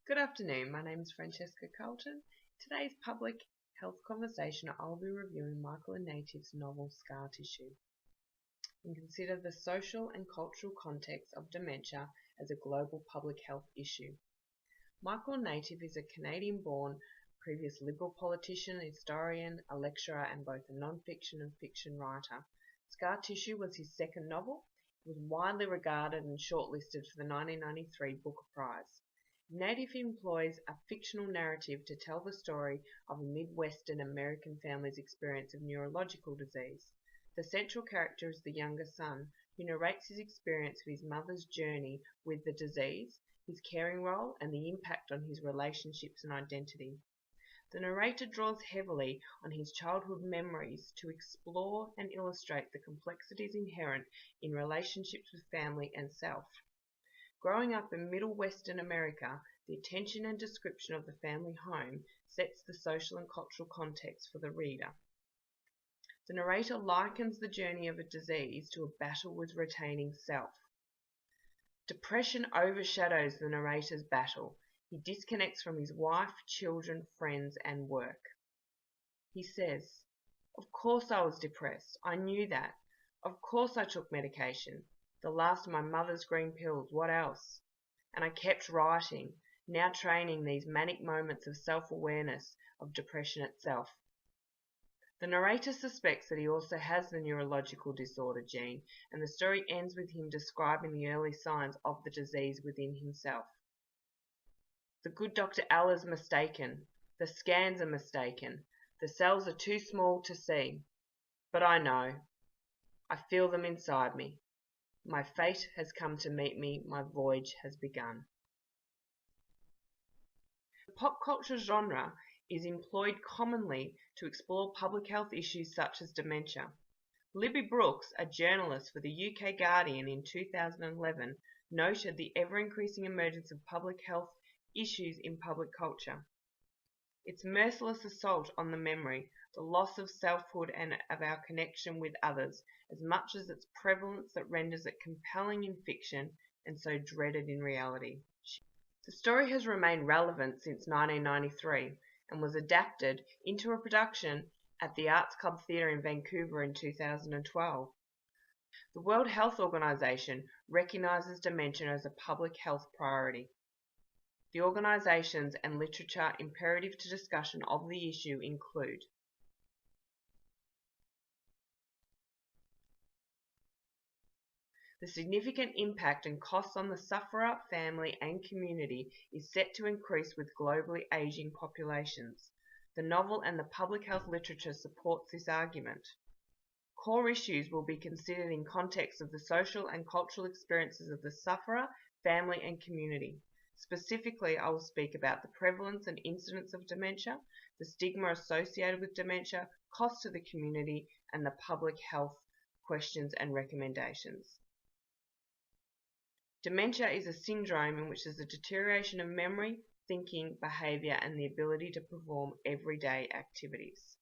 Good afternoon, my name is Francesca Carlton. In today's public health conversation, I'll be reviewing Michael and Native's novel Scar Tissue and consider the social and cultural context of dementia as a global public health issue. Michael Native is a Canadian-born, previous Liberal politician, historian, a lecturer and both a non-fiction and fiction writer. Scar Tissue was his second novel. It was widely regarded and shortlisted for the 1993 Booker Prize. Native employs a fictional narrative to tell the story of a Midwestern American family's experience of neurological disease. The central character is the younger son, who narrates his experience of his mother's journey with the disease, his caring role, and the impact on his relationships and identity. The narrator draws heavily on his childhood memories to explore and illustrate the complexities inherent in relationships with family and self. Growing up in Middle Western America, the attention and description of the family home sets the social and cultural context for the reader. The narrator likens the journey of a disease to a battle with retaining self. Depression overshadows the narrator's battle. He disconnects from his wife, children, friends, and work. He says, "Of course I was depressed. I knew that. Of course I took medication. The last of my mother's green pills, what else? And I kept writing, now training these manic moments of self-awareness of depression itself." The narrator suspects that he also has the neurological disorder gene, and the story ends with him describing the early signs of the disease within himself. "The good Dr. Al is mistaken. The scans are mistaken. The cells are too small to see. But I know. I feel them inside me. My fate has come to meet me, my voyage has begun." The pop culture genre is employed commonly to explore public health issues such as dementia. Libby Brooks, a journalist for the UK Guardian in 2011, noted the ever-increasing emergence of public health issues in public culture. Its merciless assault on the memory, the loss of selfhood and of our connection with others, as much as its prevalence that renders it compelling in fiction and so dreaded in reality. The story has remained relevant since 1993 and was adapted into a production at the Arts Club Theatre in Vancouver in 2012. The World Health Organization recognizes dementia as a public health priority. The organizations and literature imperative to discussion of the issue include: the significant impact and costs on the sufferer, family and community is set to increase with globally aging populations. The novel and the public health literature supports this argument. Core issues will be considered in context of the social and cultural experiences of the sufferer, family and community. Specifically, I will speak about the prevalence and incidence of dementia, the stigma associated with dementia, cost to the community, and the public health questions and recommendations. Dementia is a syndrome in which there is a deterioration of memory, thinking, behaviour, and the ability to perform everyday activities.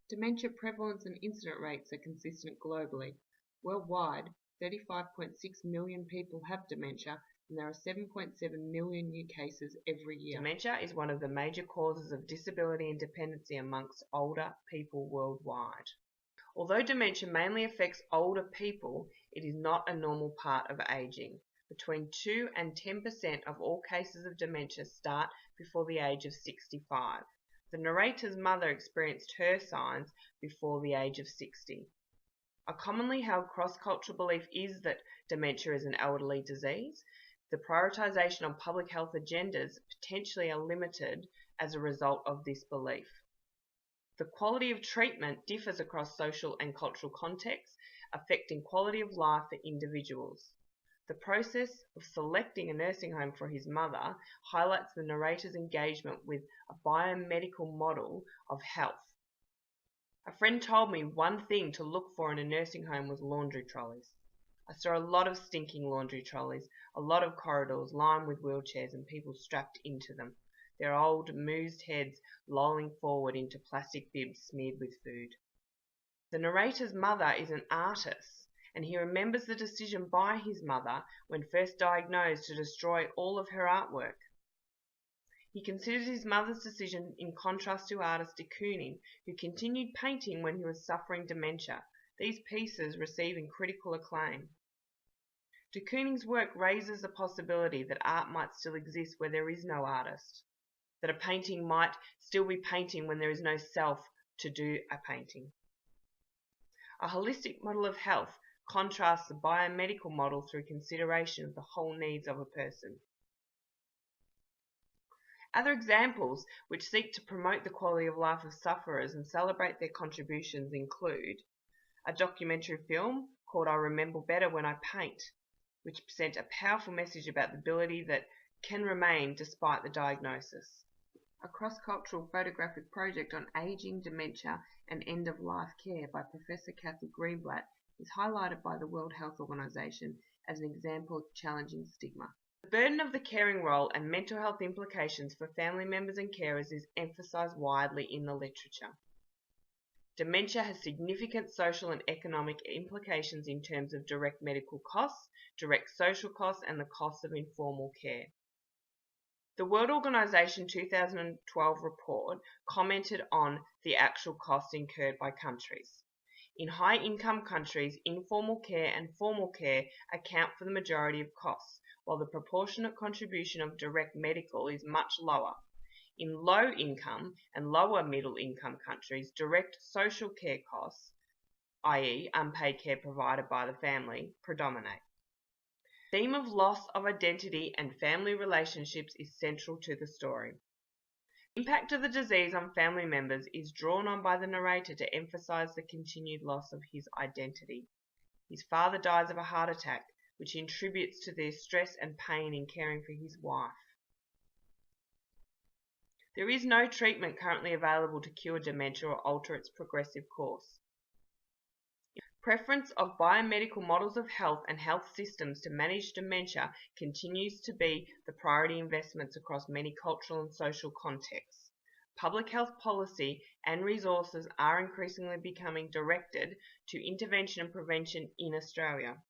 Dementia prevalence and incidence rates are consistent globally. Worldwide, 35.6 million people have dementia, and there are 7.7 million new cases every year. Dementia is one of the major causes of disability and dependency amongst older people worldwide. Although dementia mainly affects older people, it is not a normal part of aging. Between 2 and 10% of all cases of dementia start before the age of 65. The narrator's mother experienced her signs before the age of 60. A commonly held cross-cultural belief is that dementia is an elderly disease. The prioritization on public health agendas potentially are limited as a result of this belief. The quality of treatment differs across social and cultural contexts, affecting quality of life for individuals. The process of selecting a nursing home for his mother highlights the narrator's engagement with a biomedical model of health. A friend told me one thing to look for in a nursing home was laundry trolleys. I saw a lot of stinking laundry trolleys, a lot of corridors lined with wheelchairs and people strapped into them, their old, moosed heads lolling forward into plastic bibs smeared with food. The narrator's mother is an artist, and he remembers the decision by his mother when first diagnosed to destroy all of her artwork. He considers his mother's decision in contrast to artist de Kooning, who continued painting when he was suffering dementia, these pieces receiving critical acclaim. De Kooning's work raises the possibility that art might still exist where there is no artist, that a painting might still be painting when there is no self to do a painting. A holistic model of health contrasts the biomedical model through consideration of the whole needs of a person. Other examples which seek to promote the quality of life of sufferers and celebrate their contributions include a documentary film called I Remember Better When I Paint, which sent a powerful message about the ability that can remain despite the diagnosis. A cross-cultural photographic project on aging, dementia and end-of-life care by Professor Kathy Greenblatt is highlighted by the World Health Organization as an example of challenging stigma. The burden of the caring role and mental health implications for family members and carers is emphasized widely in the literature. Dementia has significant social and economic implications in terms of direct medical costs, direct social costs, and the cost of informal care. The World Organization 2012 report commented on the actual costs incurred by countries. In high-income countries, informal care and formal care account for the majority of costs, while the proportionate contribution of direct medical is much lower. In low-income and lower-middle-income countries, direct social care costs, i.e. unpaid care provided by the family, predominate. The theme of loss of identity and family relationships is central to the story. The impact of the disease on family members is drawn on by the narrator to emphasize the continued loss of his identity. His father dies of a heart attack, which contributes to the stress and pain in caring for his wife. There is no treatment currently available to cure dementia or alter its progressive course. Preference of biomedical models of health and health systems to manage dementia continues to be the priority investments across many cultural and social contexts. Public health policy and resources are increasingly becoming directed to intervention and prevention in Australia.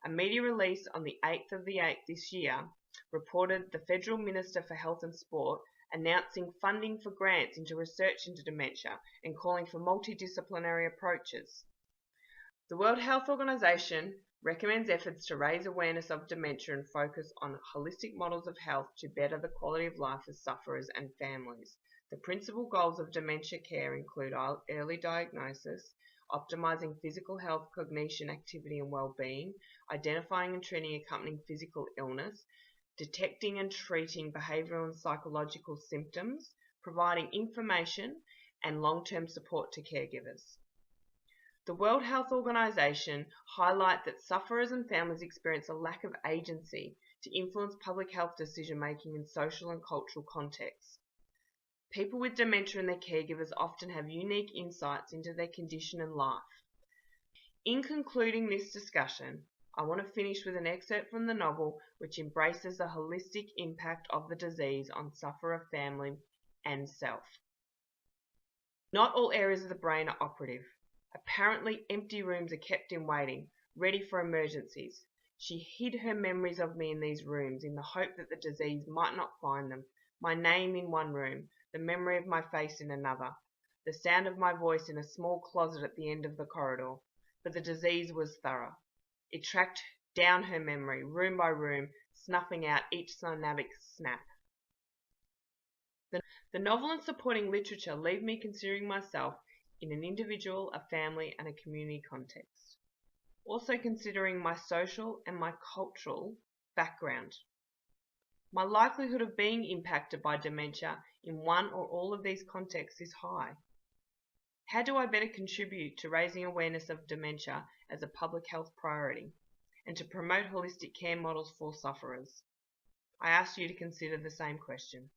A media release on the 8th of the 8th this year reported the Federal Minister for Health and Sport announcing funding for grants into research into dementia and calling for multidisciplinary approaches. The World Health Organization recommends efforts to raise awareness of dementia and focus on holistic models of health to better the quality of life of sufferers and families. The principal goals of dementia care include early diagnosis, optimizing physical health, cognition, activity and well-being, identifying and treating accompanying physical illness, detecting and treating behavioural and psychological symptoms, providing information and long-term support to caregivers. The World Health Organization highlight that sufferers and families experience a lack of agency to influence public health decision-making in social and cultural contexts. People with dementia and their caregivers often have unique insights into their condition and life. In concluding this discussion, I want to finish with an excerpt from the novel which embraces the holistic impact of the disease on sufferer, family, and self. Not all areas of the brain are operative. Apparently, empty rooms are kept in waiting, ready for emergencies. She hid her memories of me in these rooms in the hope that the disease might not find them. My name in one room, the memory of my face in another, the sound of my voice in a small closet at the end of the corridor. But the disease was thorough. It tracked down her memory, room by room, snuffing out each synaptic snap. The novel and supporting literature leave me considering myself in an individual, a family, and a community context. Also considering my social and my cultural background. My likelihood of being impacted by dementia in one or all of these contexts is high. How do I better contribute to raising awareness of dementia as a public health priority and to promote holistic care models for sufferers? I ask you to consider the same question.